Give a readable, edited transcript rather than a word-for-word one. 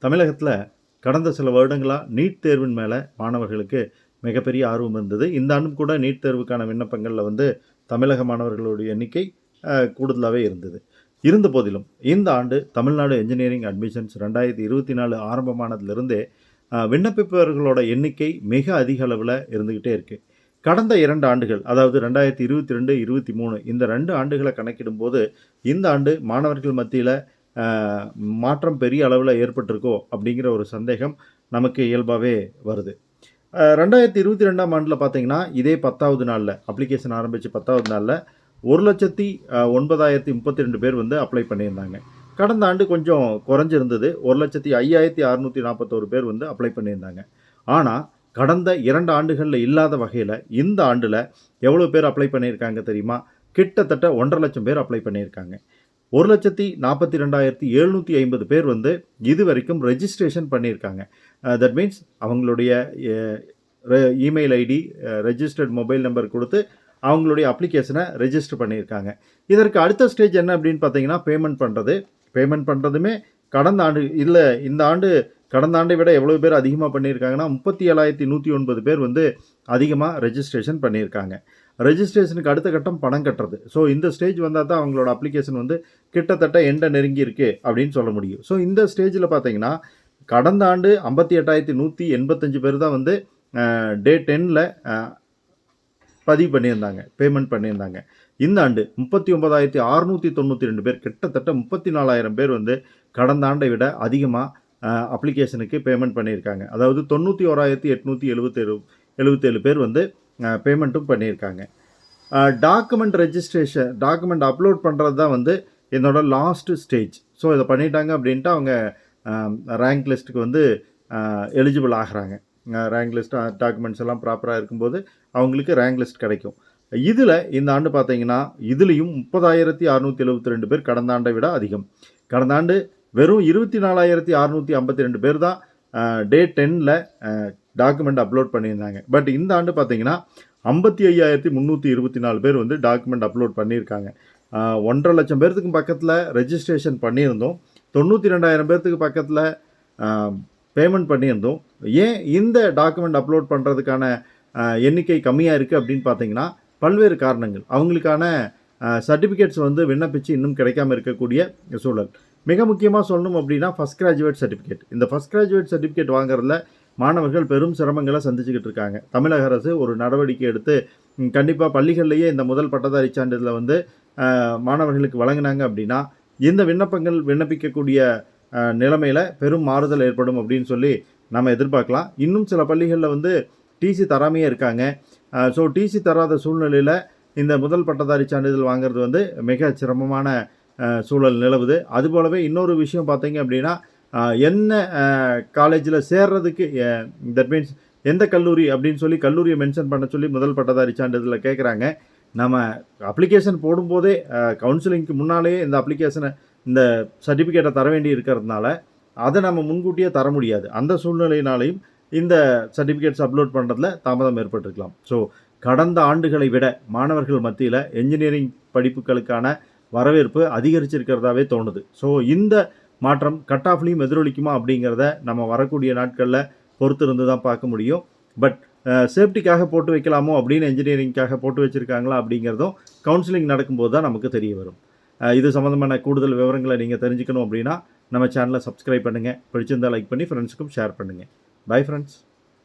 தமிழகத்தில் கடந்த சில வருடங்களாக நீட் தேர்வின் மேலே மாணவர்களுக்கு மிகப்பெரிய ஆர்வம் இருந்தது. இந்த ஆண்டும் கூட நீட் தேர்வுக்கான விண்ணப்பங்களில் தமிழக மாணவர்களுடைய எண்ணிக்கை கூடுதலாகவே இருந்தது. இருந்த போதிலும் இந்த ஆண்டு தமிழ்நாடு என்ஜினியரிங் அட்மிஷன்ஸ் 2024 ஆரம்பமானதிலிருந்தே விண்ணப்பிப்பவர்களோட எண்ணிக்கை மிக அதிக அளவில் இருந்துக்கிட்டே இருக்குது. கடந்த 2 ஆண்டுகள், அதாவது 2022, 23 இந்த 2 ஆண்டுகளை கணக்கிடும்போது இந்த ஆண்டு மாணவர்கள் மத்தியில் மாற்றம் பெரிய அளவில் ஏற்பட்டிருக்கோ அப்படிங்கிற ஒரு சந்தேகம் நமக்கு இயல்பாகவே வருது. 2022ஆம் ஆண்டில் பார்த்தீங்கன்னா இதே 10வது நாளில் அப்ளிகேஷன் ஆரம்பித்து 10வது நாளில் 1,09,032 பேர் அப்ளை பண்ணியிருந்தாங்க. கடந்த ஆண்டு கொஞ்சம் குறைஞ்சிருந்தது. 1,05,641 பேர் அப்ளை பண்ணியிருந்தாங்க. ஆனால் கடந்த 2 ஆண்டுகளில் இல்லாத வகையில் இந்த ஆண்டில் எவ்வளோ பேர் அப்ளை பண்ணியிருக்காங்க தெரியுமா? கிட்டத்தட்ட 1,50,000 லட்சம் பேர் அப்ளை பண்ணியிருக்காங்க. 1,42,750 பேர் இது வரைக்கும் ரெஜிஸ்ட்ரேஷன் பண்ணியிருக்காங்க. தட் மீன்ஸ் அவங்களுடைய email ID, registered mobile number கொடுத்து அவங்களுடைய அப்ளிகேஷனை ரெஜிஸ்டர் பண்ணியிருக்காங்க. இதற்கு அடுத்த ஸ்டேஜ் என்ன அப்படின்னு பார்த்தீங்கன்னா பேமெண்ட் பண்ணுறது. பேமெண்ட் பண்ணுறதுமே கடந்த ஆண்டு இல்லை, இந்த ஆண்டு கடந்த ஆண்டை விட எவ்வளோ பேர் அதிகமாக பண்ணியிருக்காங்கன்னா 37,109 பேர் அதிகமாக ரெஜிஸ்ட்ரேஷன் பண்ணியிருக்காங்க. ரெஜிஸ்ட்ரேஷனுக்கு அடுத்த கட்டம் பணம் கட்டுறது. ஸோ இந்த ஸ்டேஜ் வந்தால் தான் அவங்களோட அப்ளிகேஷன் கிட்டத்தட்ட எண்டை நெருங்கி இருக்கு அப்படின்னு சொல்ல முடியும். ஸோ இந்த ஸ்டேஜில் பார்த்தீங்கன்னா கடந்த ஆண்டு 58,185 பேர் தான் டே 10ல் பதிவு பண்ணியிருந்தாங்க, பேமெண்ட் பண்ணியிருந்தாங்க. இந்த ஆண்டு 39,692 பேர், கிட்டத்தட்ட 34,000 பேர் கடந்த ஆண்டை விட அதிகமாக அப்ளிகேஷனுக்கு பேமெண்ட் பண்ணியிருக்காங்க. அதாவது 91,877 பேர் பேமெண்ட்டும் பண்ணியிருக்காங்க. டாக்குமெண்ட் ரெஜிஸ்ட்ரேஷன், டாக்குமெண்ட் அப்லோட் பண்ணுறது தான் என்னோட லாஸ்ட் ஸ்டேஜ். ஸோ இதை பண்ணிட்டாங்க அப்படின்ட்டு அவங்க ரேங்க் லிஸ்ட்டுக்கு எலிஜிபிள் ஆகிறாங்க. ரேங்க் லிஸ்ட் டாக்குமெண்ட்ஸ் எல்லாம் ப்ராப்பராக இருக்கும்போது அவங்களுக்கு ரேங்க் லிஸ்ட் கிடைக்கும். இதில் இந்த ஆண்டு பார்த்தீங்கன்னா இதுலேயும் 30,672 பேர் கடந்த ஆண்டை விட அதிகம். கடந்த ஆண்டு வெறும் 24,652 பேர் தான் டே 10ல் டாக்குமெண்ட் அப்லோட் பண்ணியிருந்தாங்க. பட் இந்த ஆண்டு பார்த்தீங்கன்னா 55,324 பேர் டாக்குமெண்ட் அப்லோட் பண்ணியிருக்காங்க. 1,50,000 லட்சம் பேர்த்துக்கு பக்கத்தில் ரெஜிஸ்ட்ரேஷன் பண்ணியிருந்தோம். 92,000 பேர்த்துக்கு பக்கத்தில் பேமெண்ட் பண்ணியிருந்தோம். ஏன் இந்த டாக்குமெண்ட் அப்லோட் பண்ணுறதுக்கான எண்ணிக்கை கம்மியாக இருக்குது அப்படின்னு பார்த்தீங்கன்னா பல்வேறு காரணங்கள். அவங்களுக்கான சர்டிஃபிகேட்ஸ் விண்ணப்பிச்சு இன்னும் கிடைக்காம இருக்கக்கூடிய சூழல். மிக முக்கியமாக சொல்லணும் அப்படின்னா ஃபஸ்ட் கிராஜுவேட் சர்டிஃபிகேட். இந்த ஃபஸ்ட் கிராஜுவேட் சர்டிஃபிகேட் வாங்குறதுல மாணவர்கள் பெரும் சிரமங்களை சந்திச்சுக்கிட்டு இருக்காங்க. தமிழக அரசு ஒரு நடவடிக்கை எடுத்து கண்டிப்பாக பள்ளிகள்லேயே இந்த முதல் பட்டதாரி சான்றிதழை மாணவர்களுக்கு வழங்கினாங்க அப்படின்னா இந்த விண்ணப்பங்கள் விண்ணப்பிக்கக்கூடிய நிலைமையில் பெரும் மாறுதல் ஏற்படும் அப்படின்னு சொல்லி நம்ம எதிர்பார்க்கலாம். இன்னும் சில பள்ளிகளில் டிசி தராமையே இருக்காங்க. ஸோ டிசி தராத சூழ்நிலையில் இந்த முதல் பட்டதாரி சான்றிதழ் வாங்குறது மிக சிரமமான சூழல் நிலவுது. அதுபோலவே இன்னொரு விஷயம் பார்த்தீங்க அப்படின்னா என்ன காலேஜில் சேர்றதுக்கு, தட் மீன்ஸ் எந்த கல்லூரி அப்படின்னு சொல்லி கல்லூரியை மென்ஷன் பண்ண சொல்லி முதல் பட்டதாரி சான்றிதழில் கேட்குறாங்க. நம்ம அப்ளிகேஷன் போடும்போதே கவுன்சிலிங்க்கு முன்னாலேயே இந்த அப்ளிகேஷனை, இந்த சர்டிஃபிகேட்டை தர வேண்டி இருக்கிறதுனால அதை நம்ம முன்கூட்டியே தர முடியாது. அந்த சூழ்நிலையினாலையும் இந்த சர்டிஃபிகேட்ஸ் அப்லோட் பண்ணுறதுல தாமதம் ஏற்பட்டிருக்கலாம். ஸோ கடந்த ஆண்டுகளை விட மாணவர்கள் மத்தியில் என்ஜினியரிங் படிப்புகளுக்கான வரவேற்பு அதிகரிச்சிருக்கிறதாவே தோணுது. ஸோ இந்த மாற்றம் கட் ஆஃப்லையும் எதிரொலிக்குமா அப்படிங்கிறத நம்ம வரக்கூடிய நாட்களில் பொறுத்திருந்து தான் பார்க்க முடியும். பட் சேஃப்டிக்காக போட்டு வைக்கலாமோ அப்படின்னு என்ஜினியரிங்காக போட்டு வச்சுருக்காங்களா அப்படிங்கிறதும் கவுன்சிலிங் நடக்கும்போது தான் நமக்கு தெரிய வரும். இது சம்மந்தமான கூடுதல் விவரங்களை நீங்கள் தெரிஞ்சுக்கணும் அப்படின்னா நம்ம சேனலை சப்ஸ்கிரைப் பண்ணுங்கள். பிடிச்சிருந்தால் லைக் பண்ணி ஃப்ரெண்ட்ஸுக்கும் ஷேர் பண்ணுங்கள். Bye friends.